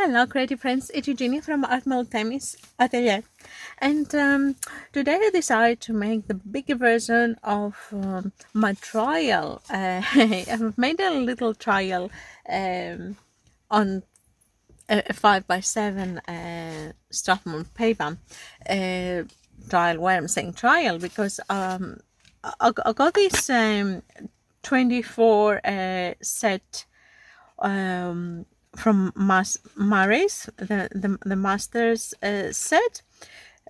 Hello creative friends, it's Eugenia from Paynes Atelier, and today I decided to make the bigger version of my trial. I've made a little trial on a 5x7 Strathmore paper trial. Why I'm saying trial, because I got this 24 set from Maris, the master's set,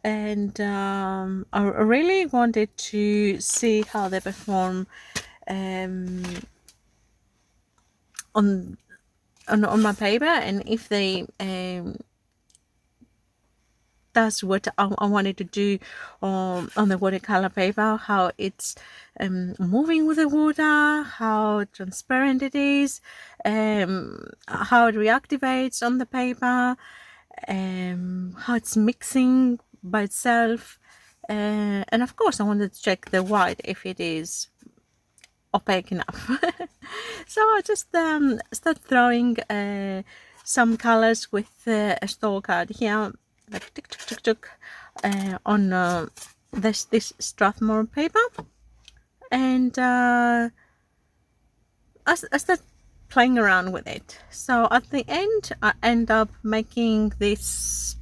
and I really wanted to see how they perform um, on, on my paper, and if they that's what I wanted to do on the watercolor paper, how it's moving with the water, how transparent it is, how it reactivates on the paper, how it's mixing by itself, and of course I wanted to check the white if it is opaque enough. So I just start throwing some colors with a store card here, like tick tick tick tick, on this Strathmore paper, and I start playing around with it. So at the end I end up making this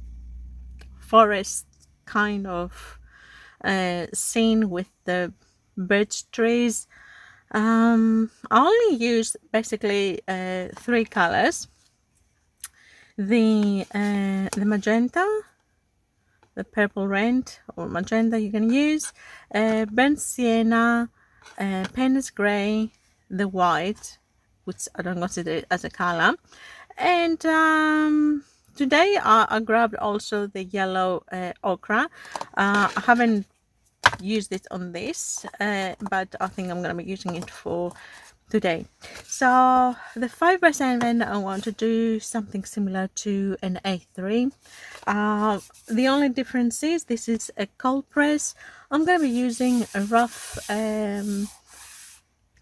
forest kind of scene with the birch trees. I only used basically three colors: the magenta, the purple red or magenta you can use, burnt sienna, Paynes grey, the white, which I don't consider it as a color, and today I grabbed also the yellow ochre. I haven't used it on this, but I think I'm going to be using it for today. So the 5x7, I want to do something similar to an A3. The only difference is this is a cold press. I'm going to be using a rough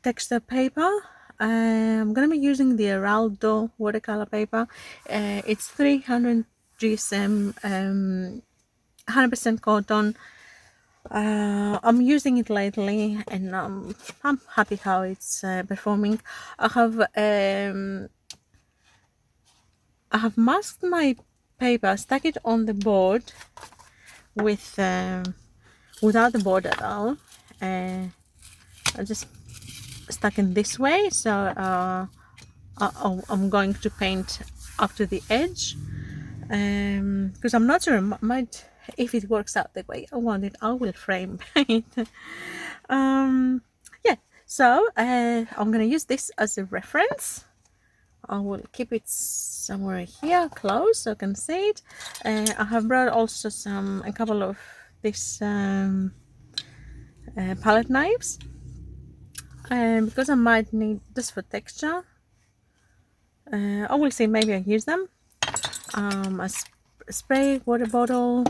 texture paper. I'm going to be using the Heraldo watercolor paper. It's 300 GSM, 100% cotton. I'm using it lately, and I'm happy how it's performing. I have masked my paper, stuck it on the board with without the board at all. I just stuck it this way, so I'm going to paint up to the edge, because I'm not sure, might, if it works out the way I want it, I will frame paint. Yeah, so I'm gonna use this as a reference. I will keep it somewhere here close so I can see it. I have brought also a couple of these palette knives, because I might need this for texture. I will see, maybe I use them. A spray water bottle.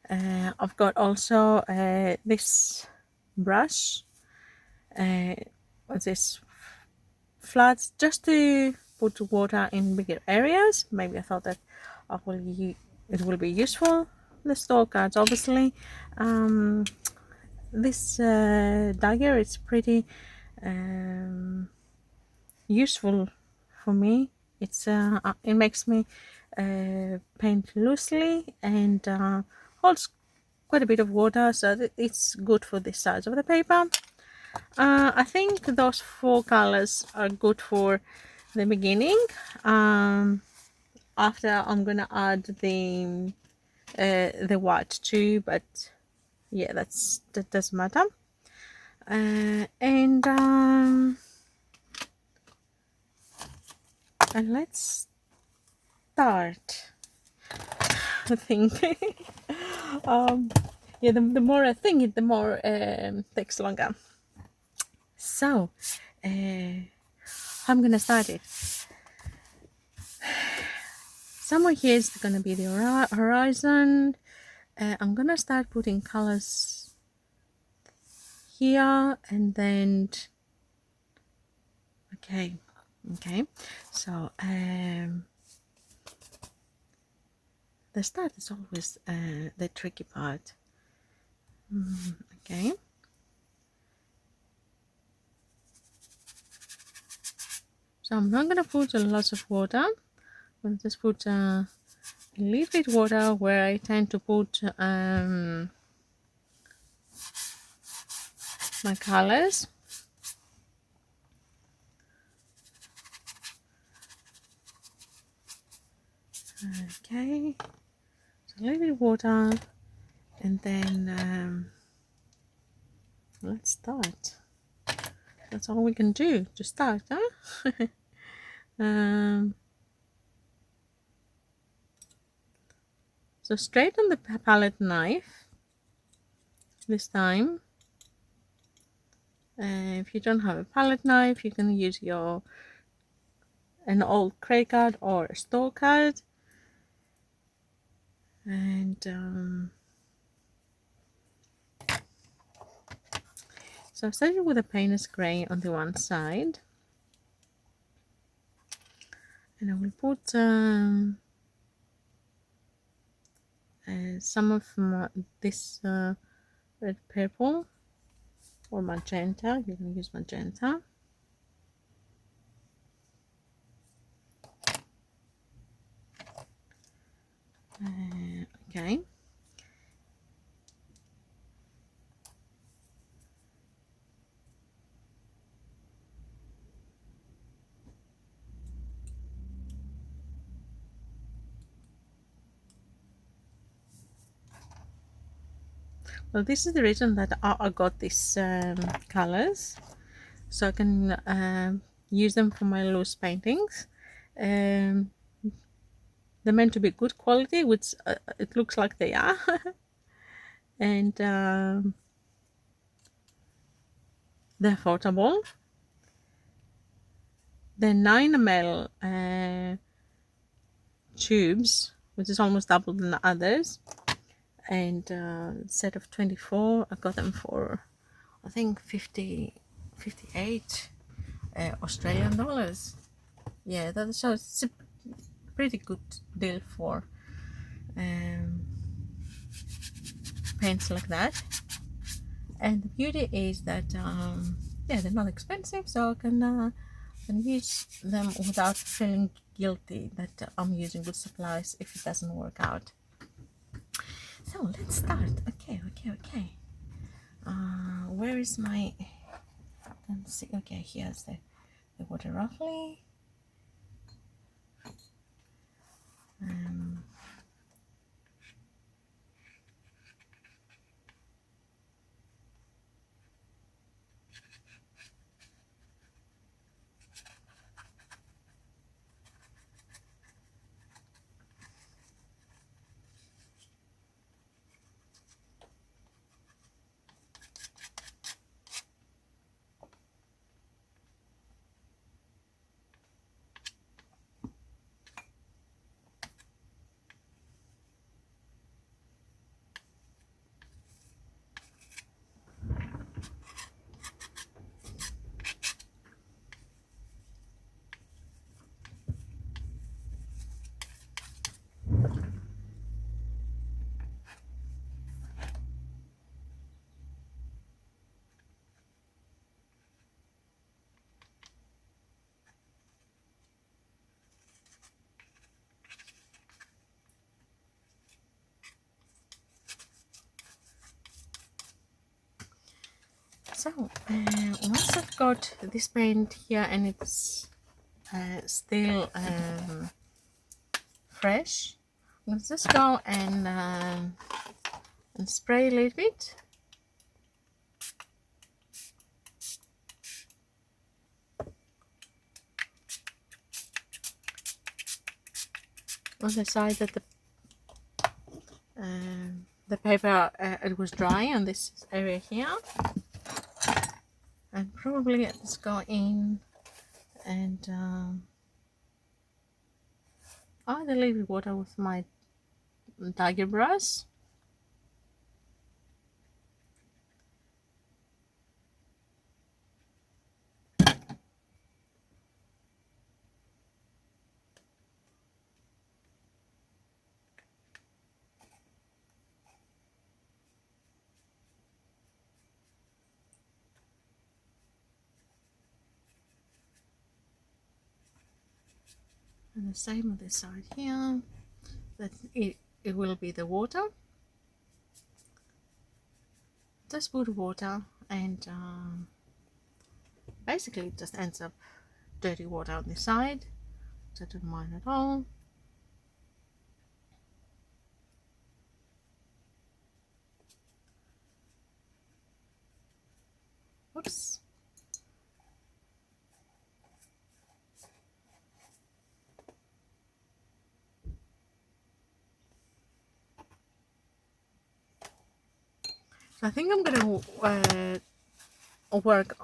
I've got also this brush, what's this, flats, just to put water in bigger areas. Maybe I thought that it will be useful. The store cards, obviously. This dagger is pretty useful for me. It makes me paint loosely, and holds quite a bit of water, so it's good for this size of the paper. I think those four colors are good for the beginning. After I'm gonna add the white too, but yeah, that doesn't matter. And let's start. I think yeah, the more I think, the more takes longer. So I'm gonna start it. Somewhere here is gonna be the horizon. I'm gonna start putting colors here, and then okay, so the start is always the tricky part. Okay. So I'm not going to put a lot of water. I'll just put a little bit water where I tend to put my colors. Okay, so a little bit of water, and then let's start. That's all we can do to start, huh? So straight on the palette knife this time. If you don't have a palette knife, you can use an old credit card or a store card. And so I started with a Paynes grey on the one side, and I will put some of this red purple or magenta. You can use magenta. Okay. Well, this is the reason that I got these colors, so I can use them for my loose paintings. They're meant to be good quality, which it looks like they are. And they're affordable. They're 9 ml tubes, which is almost double than the others. And set of 24, I got them for I think 58 Australian dollars. Yeah, so it's a pretty good deal for paints like that. And the beauty is that yeah, they're not expensive, so I can use them without feeling guilty that I'm using good supplies if it doesn't work out. So let's start. Okay. Where is my? Let's see. Okay, here's the water roughly. So once I've got this paint here and it's still fresh, let's just go and spray a little bit. On the side that the paper it was dry on this area here, and probably let's go in and add a little bit water with my tiger brush. And the same on this side here, that it will be the water. Just put water, and basically it just ends up dirty water on this side, so I don't mind at all. Oops. So I think I'm gonna work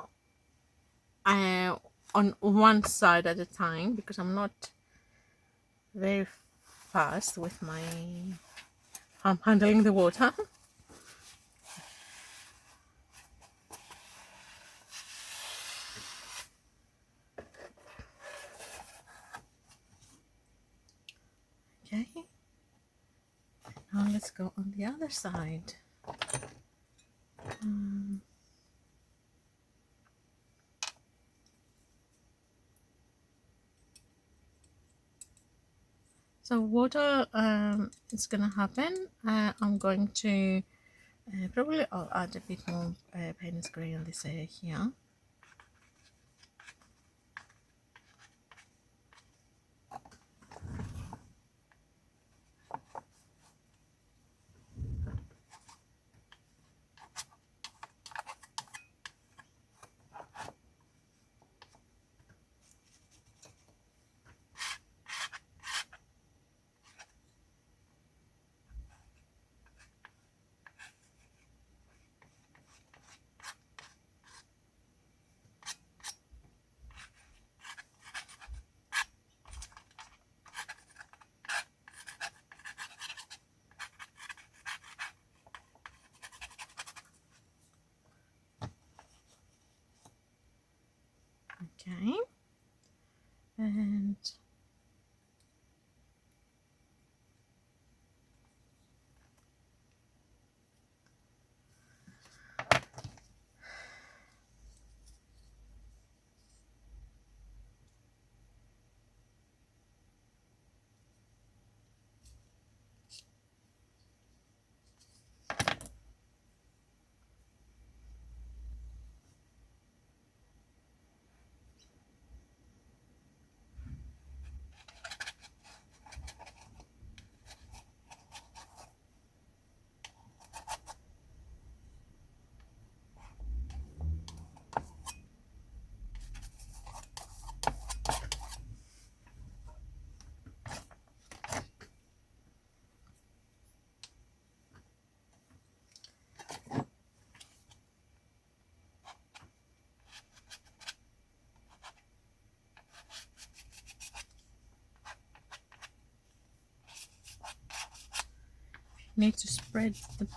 on one side at a time, because I'm not very fast with my handling the water. Okay, now let's go on the other side. So water is gonna happen. I'm going to probably I'll add a bit more Paynes grey on this area here. Okay, and need to spread the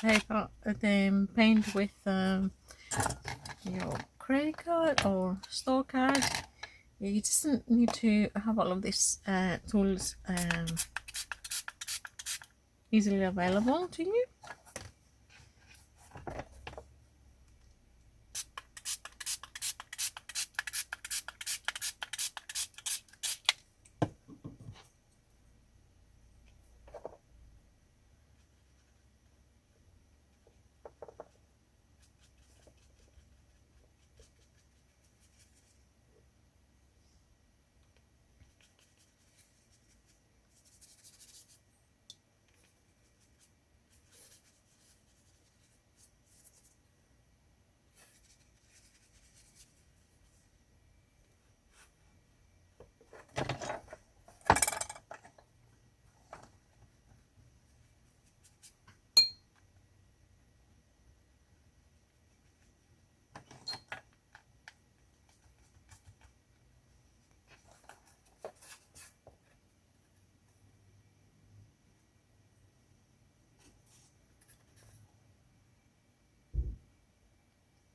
paper, the paint with your credit card or store card. You just need to have all of these tools easily available to you.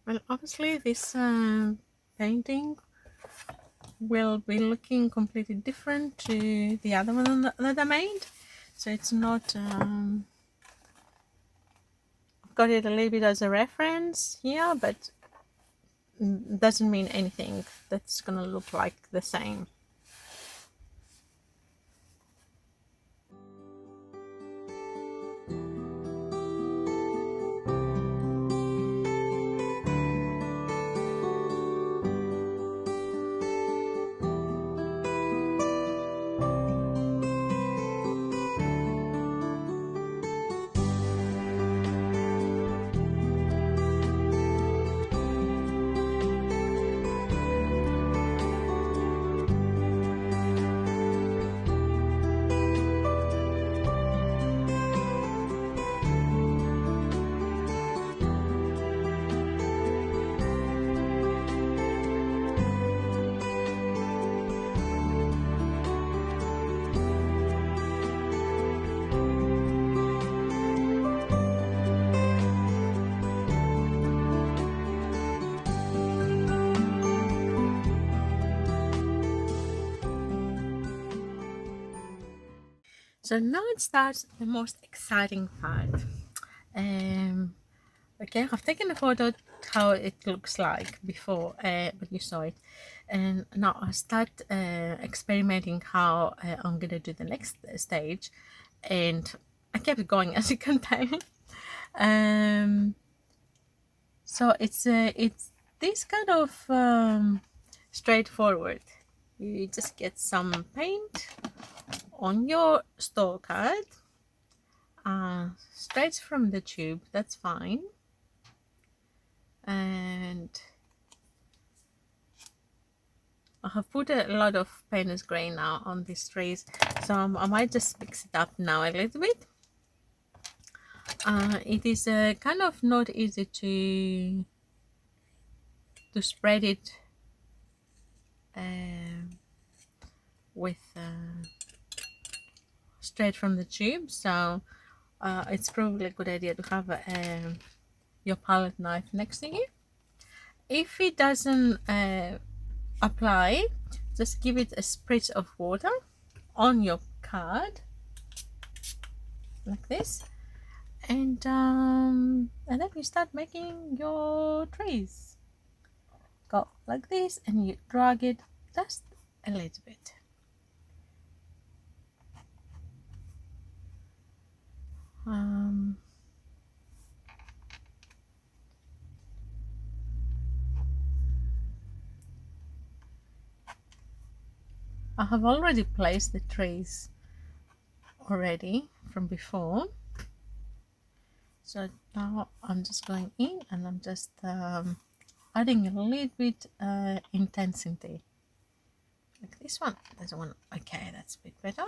Well, obviously this painting will be looking completely different to the other one that I made. So it's not, I've got it a little bit as a reference here, but doesn't mean anything. That's gonna look like the same. So now it starts the most exciting part. Okay, I've taken a photo how it looks like before, but you saw it, and now I start experimenting how I'm gonna do the next stage, and I kept going as you can tell. um, so it's this kind of straightforward. You just get some paint on your store card, straight from the tube. That's fine. And I have put a lot of Paynes grey now on these trees, so I might just mix it up now a little bit. It is kind of not easy to spread it with straight from the tube, so it's probably a good idea to have your palette knife next to you. If it doesn't apply, just give it a spritz of water on your card like this, and then you start making your trees. Go like this and you drag it just a little bit. I have already placed the trees already from before, so now I'm just going in and I'm just adding a little bit intensity, like this one. There's one. Okay, that's a bit better.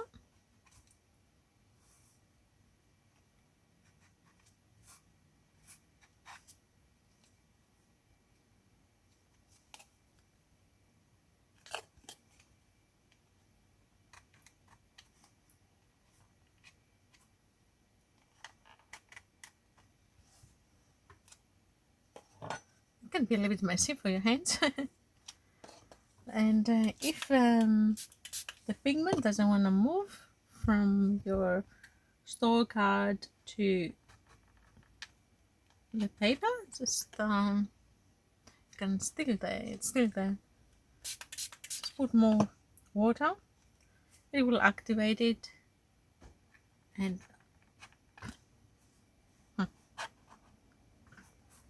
It can be a little bit messy for your hands. And if the pigment doesn't want to move from your store card to the paper, just can still there. It's still there. Just put more water. It will activate it, and I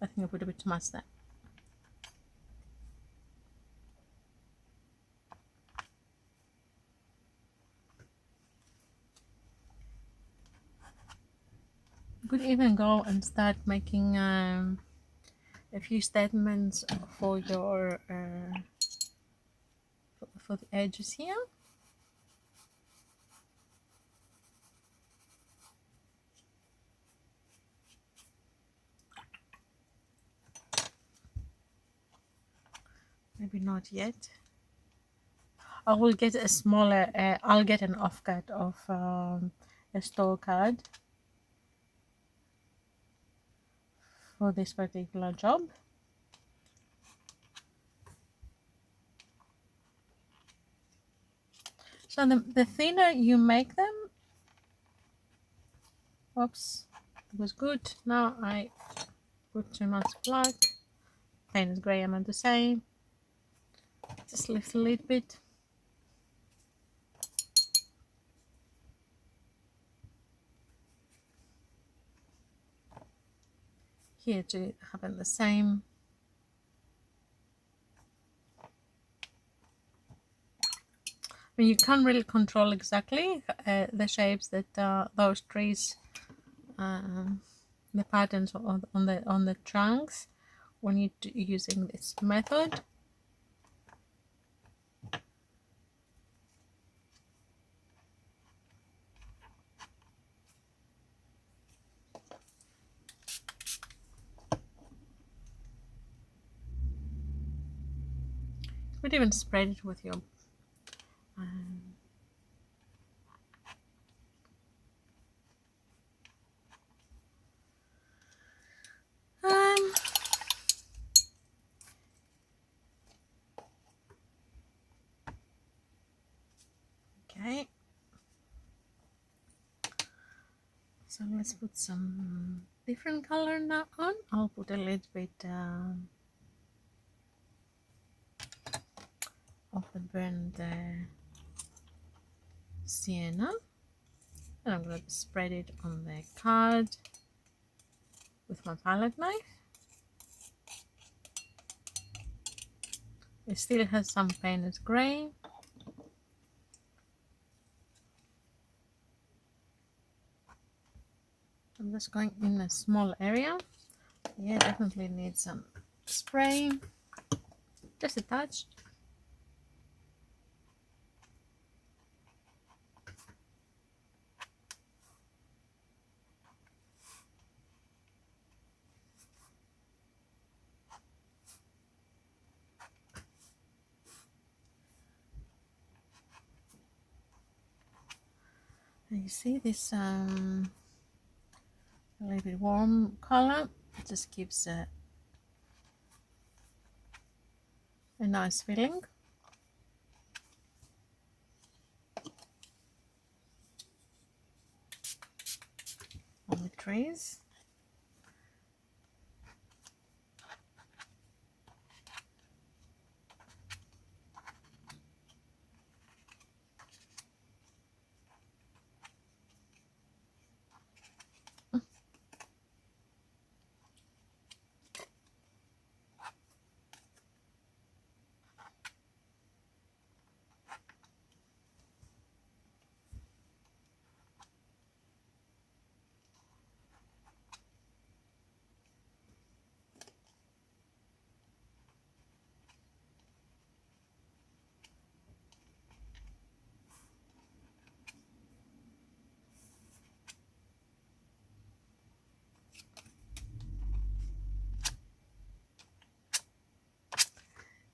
think I put a bit too much there. You could even go and start making a few statements for your for the edges here. Maybe not yet. I will get a smaller. I'll get an offcut of a store card for this particular job. So the thinner you make them, oops, it was good. Now I put too much black. Paynes grey, I'm not the same. Just lift a little bit. Here to happen the same. I mean, you can't really control exactly the shapes that those trees, the patterns on the trunks when you're using this method. You could even spread it with your okay. So let's put some different color now on. I'll put a little bit of the burnt sienna, and I'm going to spread it on the card with my palette knife. It still has some Paynes grey. I'm just going in a small area. Yeah, definitely need some spray, just a touch. And you see this a little bit warm color, it just gives a nice feeling. On the trees.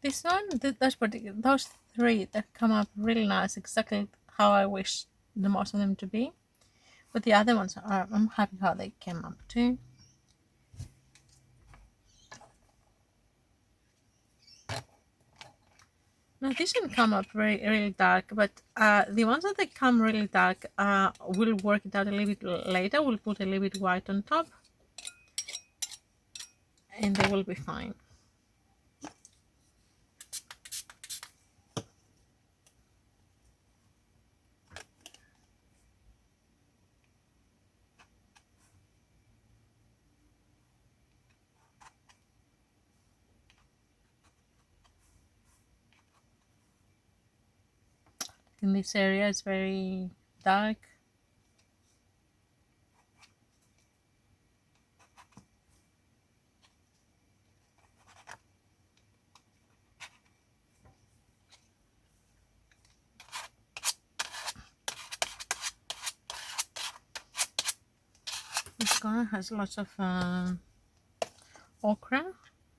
This one, those three that come up really nice, exactly how I wish the most of them to be. But the other ones are, I'm happy how they came up too. Now this one come up really dark, but the ones that they come really dark will work it out a little bit later. We'll put a little bit white on top, and they will be fine. In this area, it's very dark. This guy has lots of ochre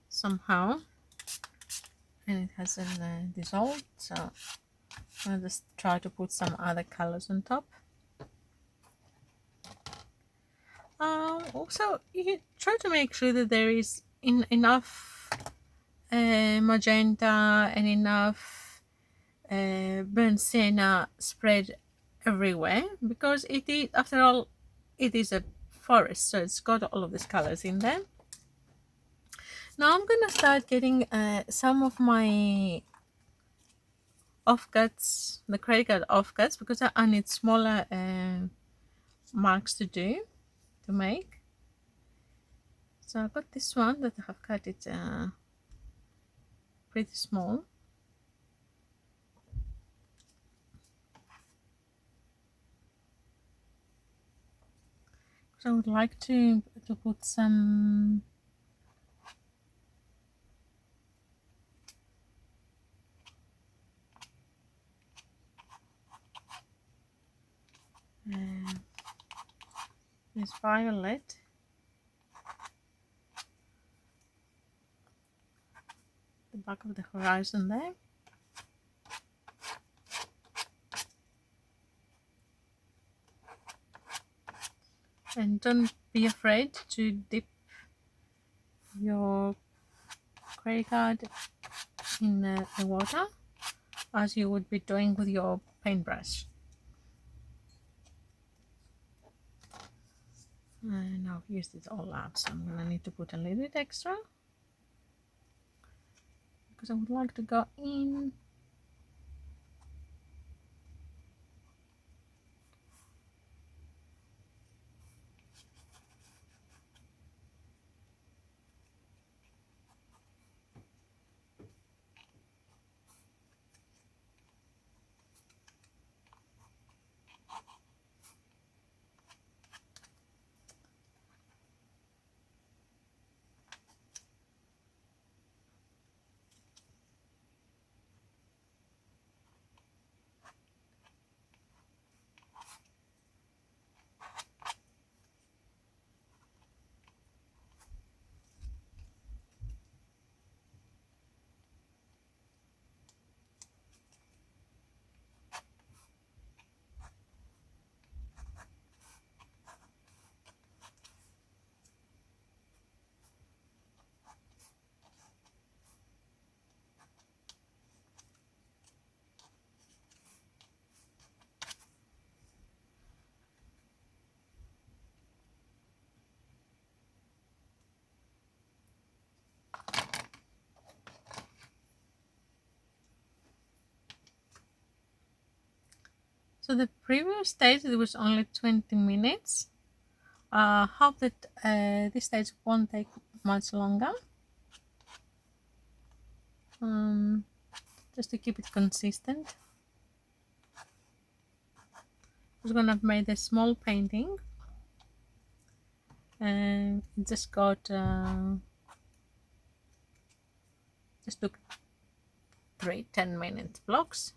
somehow, and it hasn't dissolved, so I'll just try to put some other colors on top. Also, you try to make sure that there is enough magenta and enough burnt sienna spread everywhere, because it is, after all, it is a forest, so it's got all of these colors in there. Now I'm gonna start getting some of my offcuts, the credit card offcuts, because I need smaller marks to make. So I've got this one that I have cut it pretty small. So I would like to put some this violet, the back of the horizon there. And don't be afraid to dip your credit card in the water, as you would be doing with your paintbrush. And I've used it all up, so I'm gonna need to put a little bit extra because I would like to go in. So the previous stage it was only 20 minutes. Hope that this stage won't take much longer. Just to keep it consistent. I'm just gonna make a small painting, and it just got just took 3 10-minute blocks.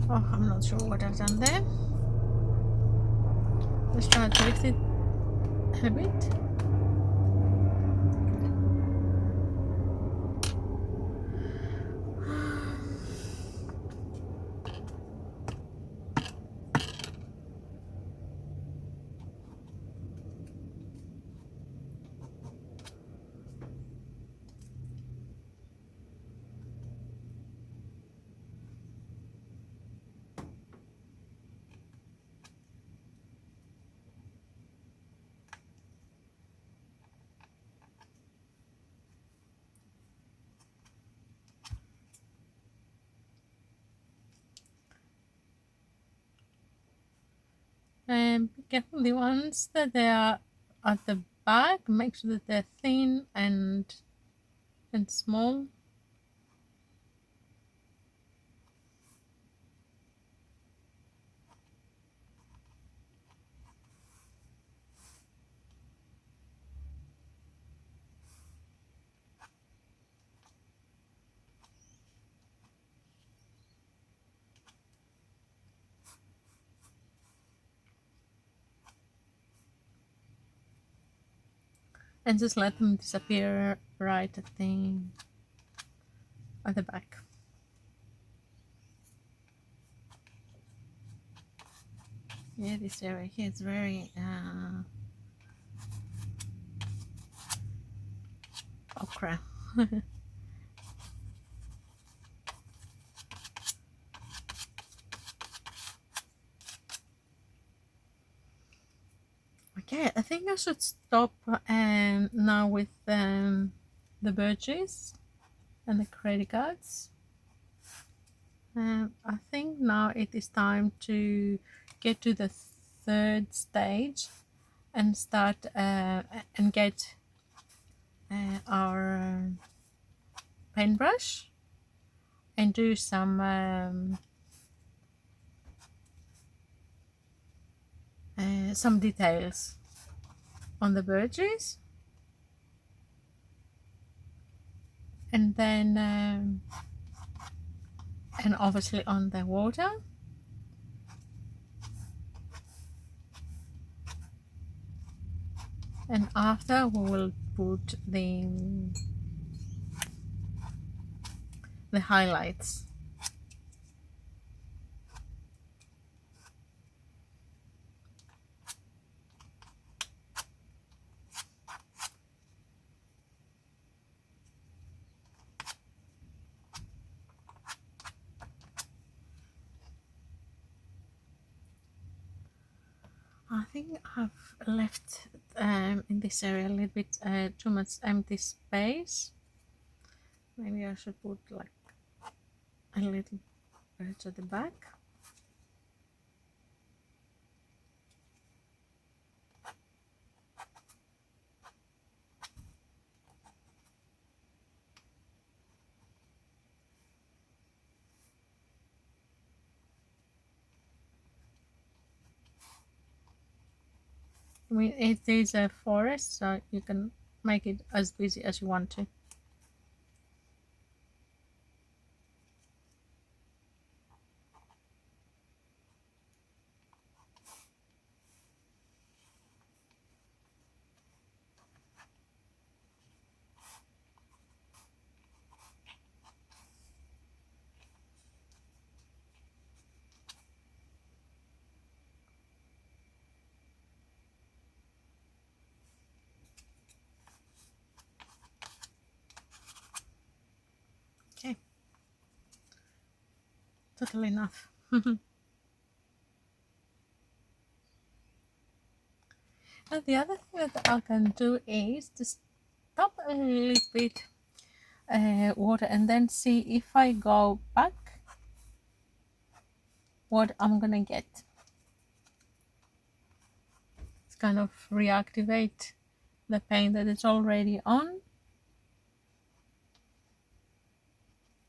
Oh, I'm not sure what I've done there. Let's try to lift it a bit. And be careful the ones that they are at the back, make sure that they're thin and small. And just let them disappear right at the back. Yeah, this area here is very ochre. Okay, I think I should stop now with the birches and the credit cards. I think now it is time to get to the third stage and start and get our paintbrush and do some details on the birches, and then and obviously on the water. And after we will put the highlights. I think I've left in this area a little bit too much empty space. Maybe I should put like a little bit at the back. I mean, it is a forest, so you can make it as busy as you want to. Okay, totally enough. And the other thing that I can do is just stop a little bit water and then see if I go back what I'm gonna get. It's kind of reactivate the paint that is already on,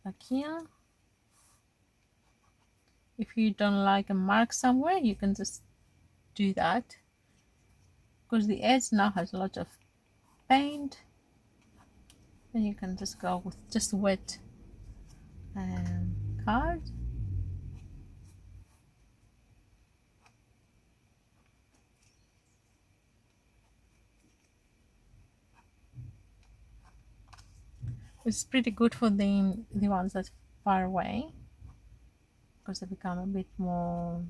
like here. If you don't like a mark somewhere, you can just do that, because the edge now has a lot of paint, and you can just go with just wet card. It's pretty good for the ones that's far away, because they become a bit more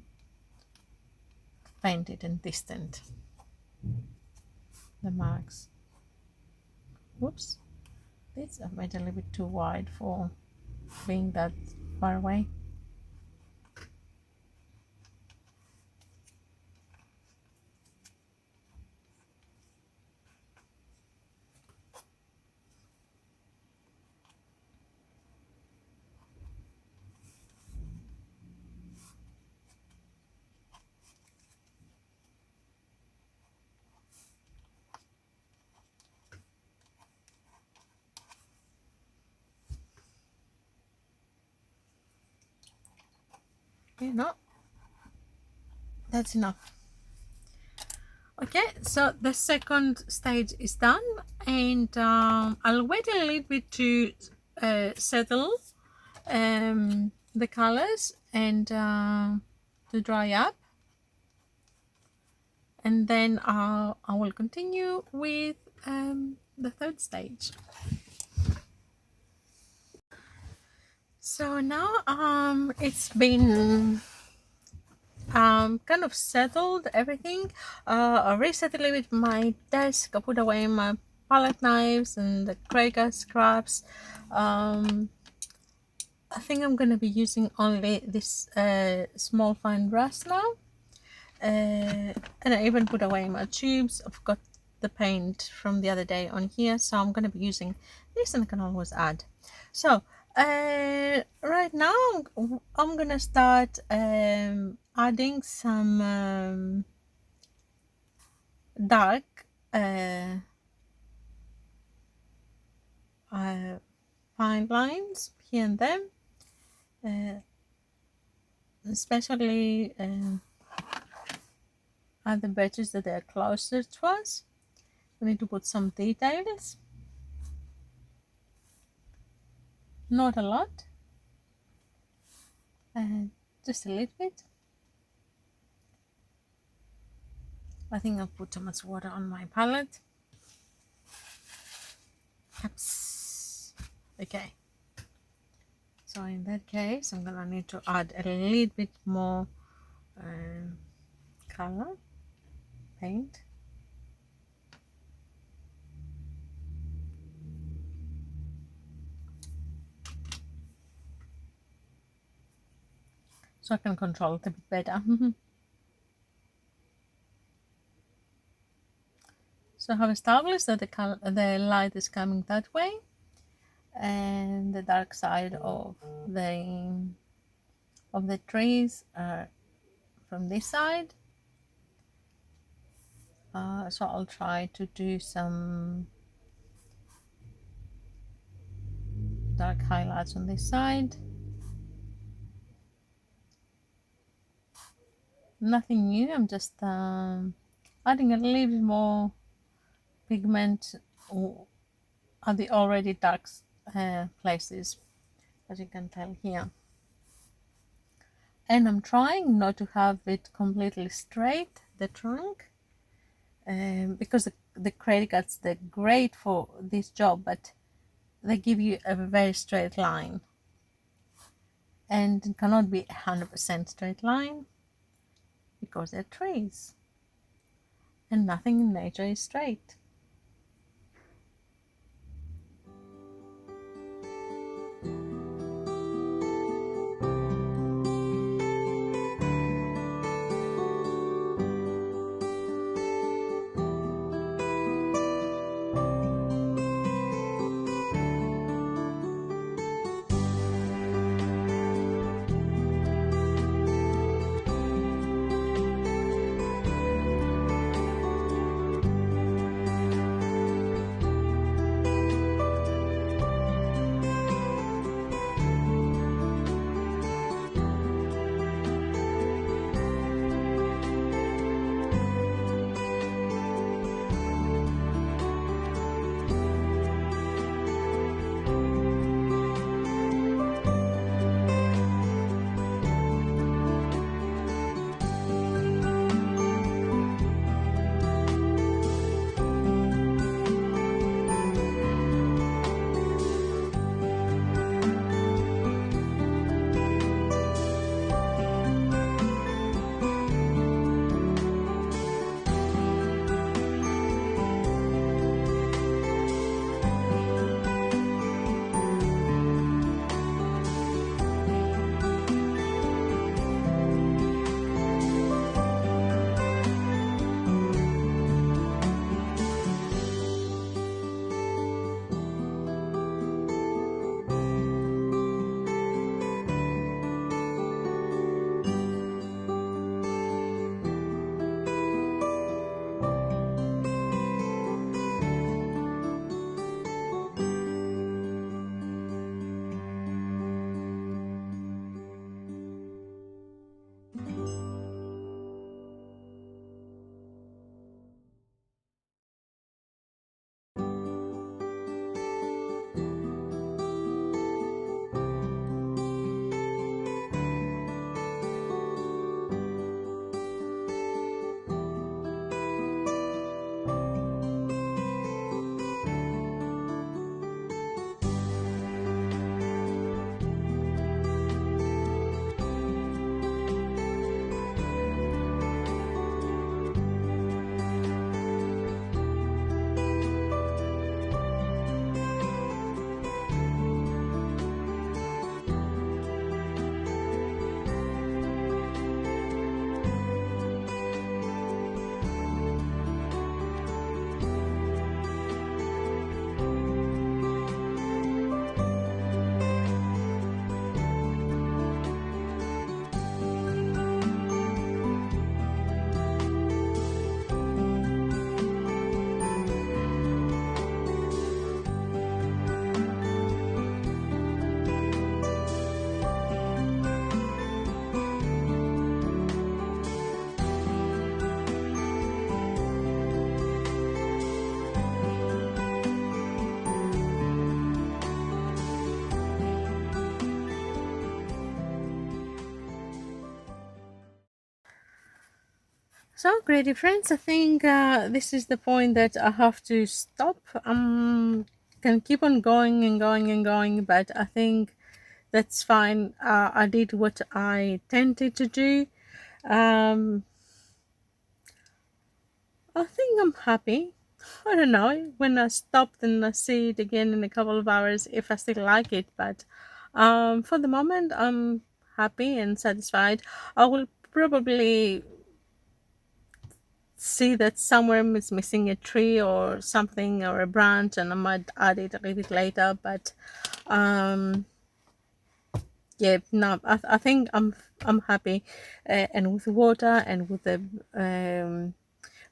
painted and distant, the marks. Whoops, these are made a little bit too wide for being that far away. You know, that's enough. Okay, so the second stage is done, and I'll wait a little bit to settle the colors and to dry up, and then I will continue with the third stage. So now it's been kind of settled everything. I reset a little bit my desk. I put away my palette knives and the Krager scraps. I think I'm gonna be using only this small fine brush now, and I even put away my tubes. I've got the paint from the other day on here, so I'm gonna be using this, and I can always add. So right now I'm gonna start adding some dark fine lines here and there, especially at the birches that are closer to us. We need to put some details, not a lot, just a little bit. I think I've put too much water on my palette. Oops. Okay. So in that case, I'm gonna need to add a little bit more color paint. So I can control it a bit better. So I have established that the light is coming that way, and the dark side of the trees are from this side. So I'll try to do some dark highlights on this side. Nothing new, I'm just adding a little bit more pigment at the already dark places, as you can tell here. And I'm trying not to have it completely straight, the trunk, because the credit cards, they're great for this job, but they give you a very straight line, and it cannot be 100% straight line because they're trees and nothing in nature is straight. So, creative friends, I think this is the point that I have to stop. Can keep on going and going and going, but I think that's fine. I did what I tended to do. Um, I think I'm happy. I don't know. When I stopped and I see it again in a couple of hours, if I still like it, but for the moment, I'm happy and satisfied. I will probably see that somewhere is missing a tree or something or a branch, and I might add it a little bit later. But um, yeah, no, I think I'm happy, and with water and with the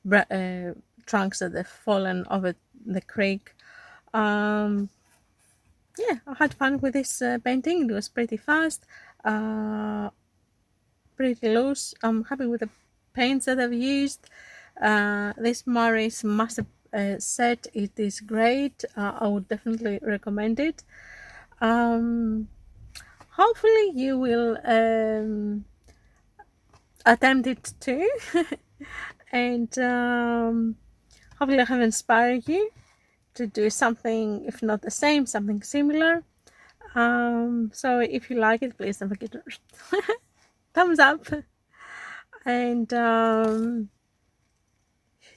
bra- uh, trunks that have fallen over the creek. Um, yeah, I had fun with this painting. It was pretty fast, uh, pretty loose. I'm happy with the paints that I've used. This Mary's master set, it is great. I would definitely recommend it. Um, hopefully you will attempt it too. And hopefully I have inspired you to do something, if not the same, something similar. So if you like it, please don't forget to thumbs up. And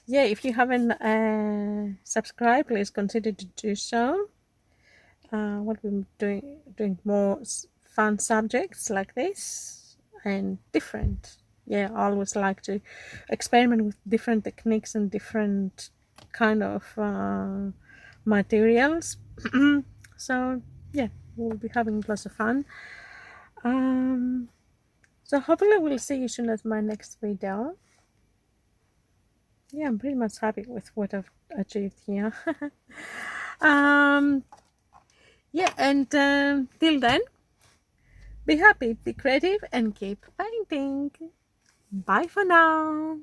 yeah, if you haven't subscribed, please consider to do so. What we're doing more fun subjects like this and different. Yeah, I always like to experiment with different techniques and different kind of materials. So yeah, we'll be having lots of fun. So hopefully we'll see you soon at my next video. Yeah, I'm pretty much happy with what I've achieved here. um, yeah, and till then, be happy, be creative, and keep painting. Bye for now.